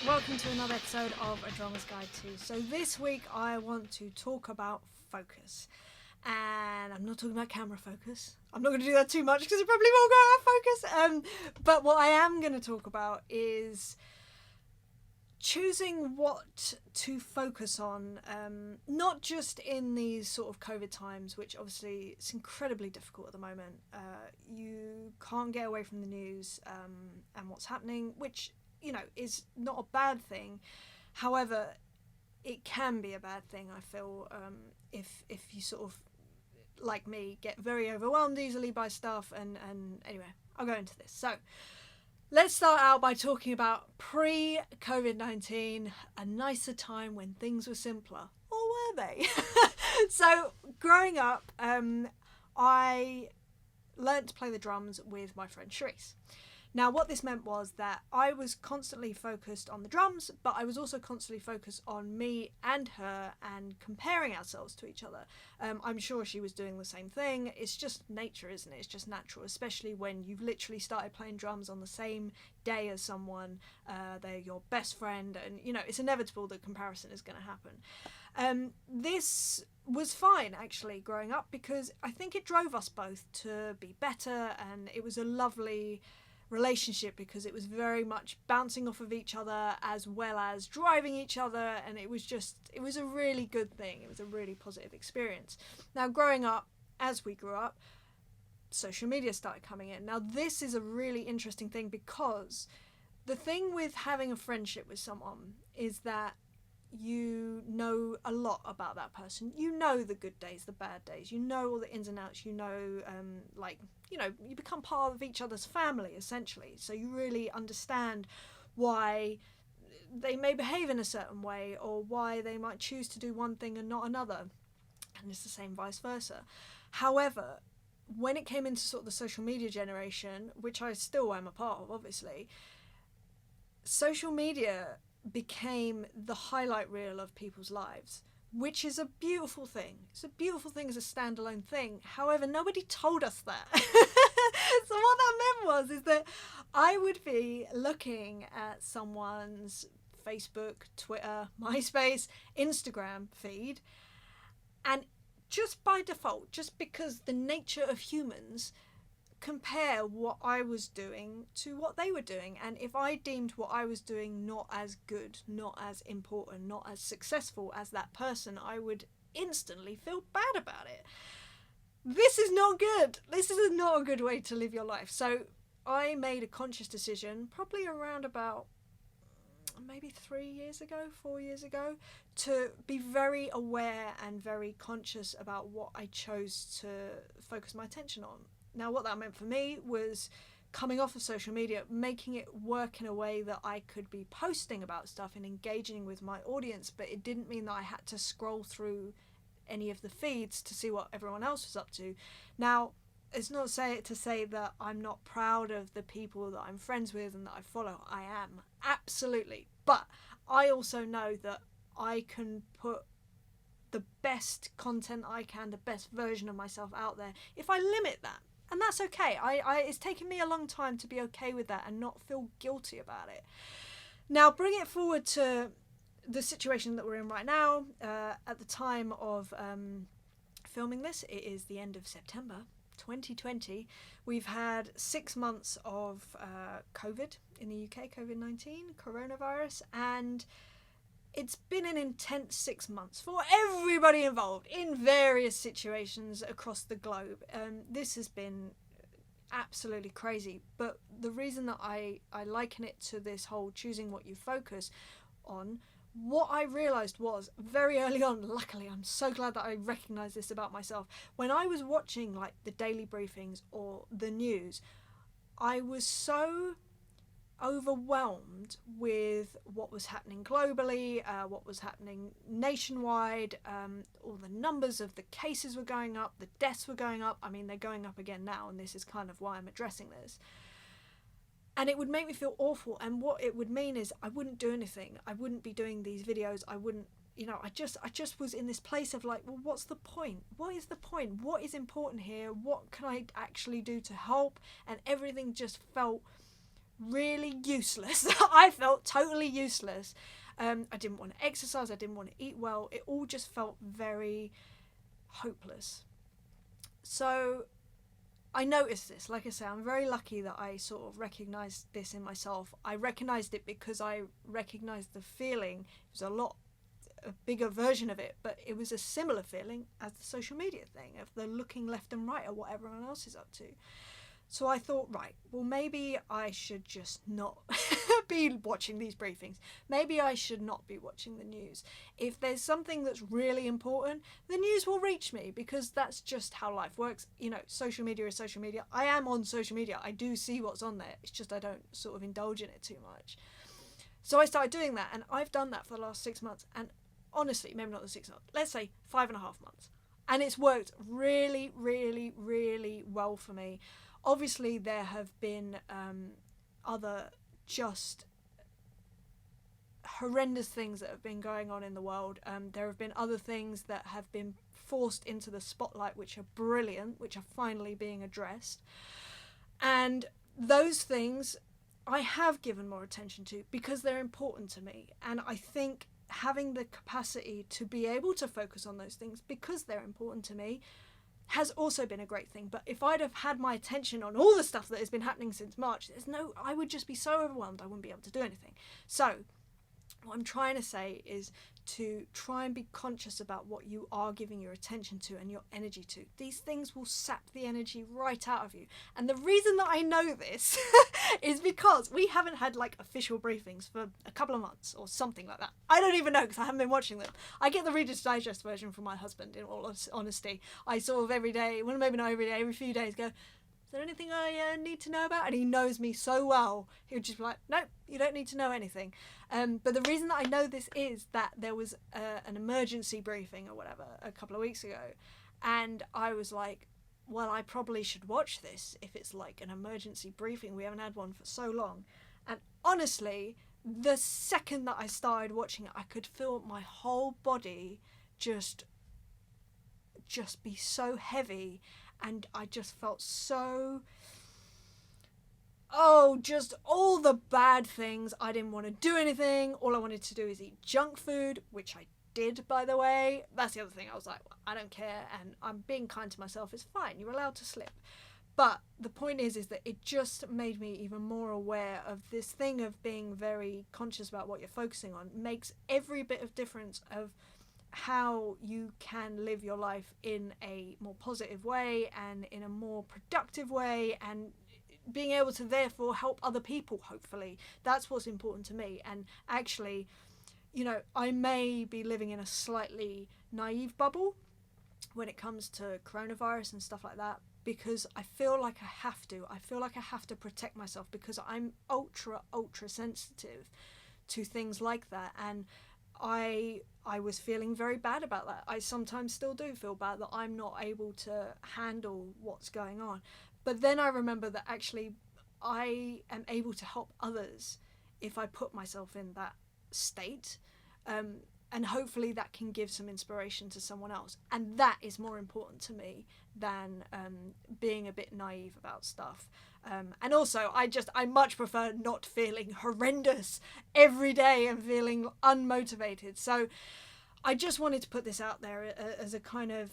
welcome to another episode of A Drummer's Guide to. So this week I want to talk about focus. And I'm not talking about camera focus. I'm not going to do that too much because it probably will go out of focus. But what I am going to talk about is choosing what to focus on, not just in these sort of COVID times, which obviously it's incredibly difficult at the moment. You can't get away from the news and what's happening, which, you know, is not a bad thing. However, it can be a bad thing, I feel, if you sort of, like me, get very overwhelmed easily by stuff. And anyway, I'll go into this. So let's start out by talking about pre-COVID-19, a nicer time when things were simpler. Or were they? So growing up, I learnt to play the drums with my friend Charisse. Now, what this meant was that I was constantly focused on the drums, but I was also constantly focused on me and her and comparing ourselves to each other. I'm sure she was doing the same thing. It's just nature, isn't it? It's just natural, especially when you've literally started playing drums on the same day as someone. They're your best friend, and, you know, it's inevitable that comparison is going to happen. This was fine, actually, growing up, because I think it drove us both to be better, and it was a lovely relationship because it was very much bouncing off of each other as well as driving each other, and it was a really good thing. It was a really positive experience. Now, growing up, as we grew up, social media started coming in. Now, this is a really interesting thing because the thing with having a friendship with someone is that you know a lot about that person. You know the good days, the bad days. You know all the ins and outs. You know, you become part of each other's family, essentially. So you really understand why they may behave in a certain way or why they might choose to do one thing and not another. And it's the same vice versa. However, when it came into sort of the social media generation, which I still am a part of, obviously, social media became the highlight reel of people's lives, which is a beautiful thing. It's a beautiful thing as a standalone thing. However, nobody told us that. So what that meant is that I would be looking at someone's Facebook, Twitter, MySpace, Instagram feed, and just by default, just because the nature of humans, compare what I was doing to what they were doing. And if I deemed what I was doing not as good, not as important, not as successful as that person, I would instantly feel bad about it. This is not good. This is not a good way to live your life. So I made a conscious decision, probably around about maybe 4 years ago, to be very aware and very conscious about what I chose to focus my attention on. Now, what that meant for me was coming off of social media, making it work in a way that I could be posting about stuff and engaging with my audience, but it didn't mean that I had to scroll through any of the feeds to see what everyone else was up to. Now, it's not to say that I'm not proud of the people that I'm friends with and that I follow. I am, absolutely. But I also know that I can put the best content I can, the best version of myself out there, if I limit that. And that's okay. It's taken me a long time to be okay with that and not feel guilty about it. Now, bring it forward to the situation that we're in right now. At the time of filming this, it is the end of September 2020. We've had 6 months of COVID in the UK, COVID-19, coronavirus, and it's been an intense 6 months for everybody involved in various situations across the globe. This has been absolutely crazy. But the reason that I liken it to this whole choosing what you focus on, what I realised was very early on, luckily, I'm so glad that I recognised this about myself. When I was watching like the daily briefings or the news, I was so overwhelmed with what was happening globally, what was happening nationwide. All the numbers of the cases were going up, the deaths were going up. I mean, they're going up again now, and this is kind of why I'm addressing this. And it would make me feel awful, and what it would mean is I wouldn't do anything. I wouldn't be doing these videos. I wouldn't, I just was in this place of like, well, what's the point? What is the point? What is important here? What can I actually do to help? And everything just felt really useless. I felt totally useless. I didn't want to exercise. I didn't want to eat well. It all just felt very hopeless. So I noticed this. Like I say, I'm very lucky that I sort of recognised this in myself. I recognised it because I recognised the feeling. It was a bigger version of it, but it was a similar feeling as the social media thing of the looking left and right at what everyone else is up to. So I thought, right, well, maybe I should just not be watching these briefings. Maybe I should not be watching the news. If there's something that's really important, the news will reach me, because that's just how life works. You know, social media is social media. I am on social media. I do see what's on there. It's just I don't sort of indulge in it too much. So I started doing that, and I've done that for the last 6 months. And honestly, maybe not the 6 months, let's say 5.5 months. And it's worked really, really, really well for me. Obviously, there have been other just horrendous things that have been going on in the world. There have been other things that have been forced into the spotlight, which are brilliant, which are finally being addressed. And those things I have given more attention to because they're important to me. And I think having the capacity to be able to focus on those things because they're important to me has also been a great thing. But if I'd have had my attention on all the stuff that has been happening since March, I would just be so overwhelmed I wouldn't be able to do anything. So what I'm trying to say is to try and be conscious about what you are giving your attention to and your energy to. These things will sap the energy right out of you. And the reason that I know this is because we haven't had like official briefings for a couple of months or something like that. I don't even know because I haven't been watching them. I get the Reader's Digest version from my husband, in all honesty. I sort of every day, well, maybe not every day, every few days go, is there anything I need to know about? And he knows me so well. He would just be like, nope, you don't need to know anything. But the reason that I know this is that there was an emergency briefing or whatever a couple of weeks ago. And I was like, well, I probably should watch this if it's like an emergency briefing. We haven't had one for so long. And honestly, the second that I started watching it, I could feel my whole body just be so heavy. And I just felt so, just all the bad things. I didn't want to do anything. All I wanted to do is eat junk food, which I did, by the way. That's the other thing. I was like, well, I don't care, and I'm being kind to myself. It's fine. You're allowed to slip. But the point is that it just made me even more aware of this thing of being very conscious about what you're focusing on. It makes every bit of difference of how you can live your life in a more positive way and in a more productive way, and being able to therefore help other people. Hopefully that's what's important to me. And actually, you know, I may be living in a slightly naive bubble when it comes to coronavirus and stuff like that, because I feel like I have to protect myself, because I'm ultra sensitive to things like that. And I was feeling very bad about that. I sometimes still do feel bad that I'm not able to handle what's going on. But then I remember that actually I am able to help others if I put myself in that state. And hopefully that can give some inspiration to someone else. And that is more important to me than being a bit naive about stuff. And also, I much prefer not feeling horrendous every day and feeling unmotivated. So I just wanted to put this out there as a kind of,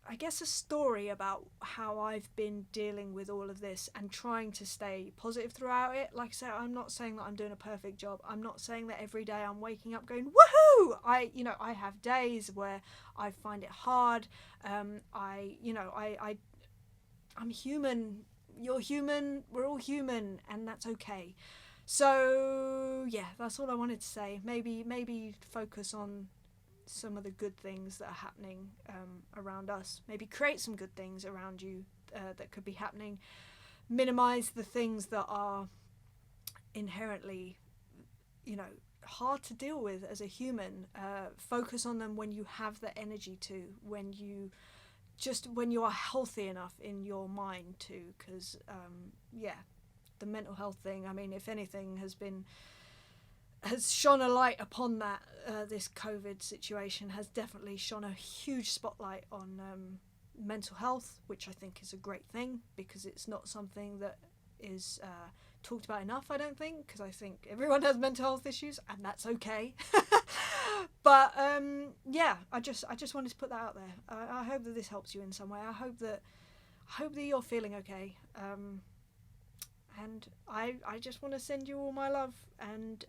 I guess, a story about how I've been dealing with all of this and trying to stay positive throughout it. Like I said, I'm not saying that I'm doing a perfect job. I'm not saying that every day I'm waking up going, woohoo! I have days where I find it hard. I'm human. You're human. We're all human, and that's okay. So yeah, that's all I wanted to say. Maybe focus on some of the good things that are happening around us. Maybe create some good things around you that could be happening. Minimize the things that are inherently, hard to deal with as a human. Focus on them when you have the energy to, when you are healthy enough in your mind to, because the mental health thing, I mean, if anything has shone a light upon that. This COVID situation has definitely shone a huge spotlight on mental health, which I think is a great thing, because it's not something that is talked about enough, I don't think, because I think everyone has mental health issues, and that's okay. But yeah, I just wanted to put that out there. I hope that this helps you in some way. I hope that you're feeling okay. And I just want to send you all my love, and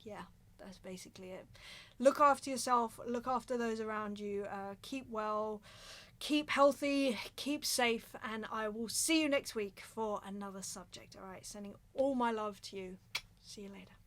yeah, that's basically it. Look after yourself, look after those around you, keep well, keep healthy, keep safe, and I will see you next week for another subject. All right, sending all my love to you. See you later.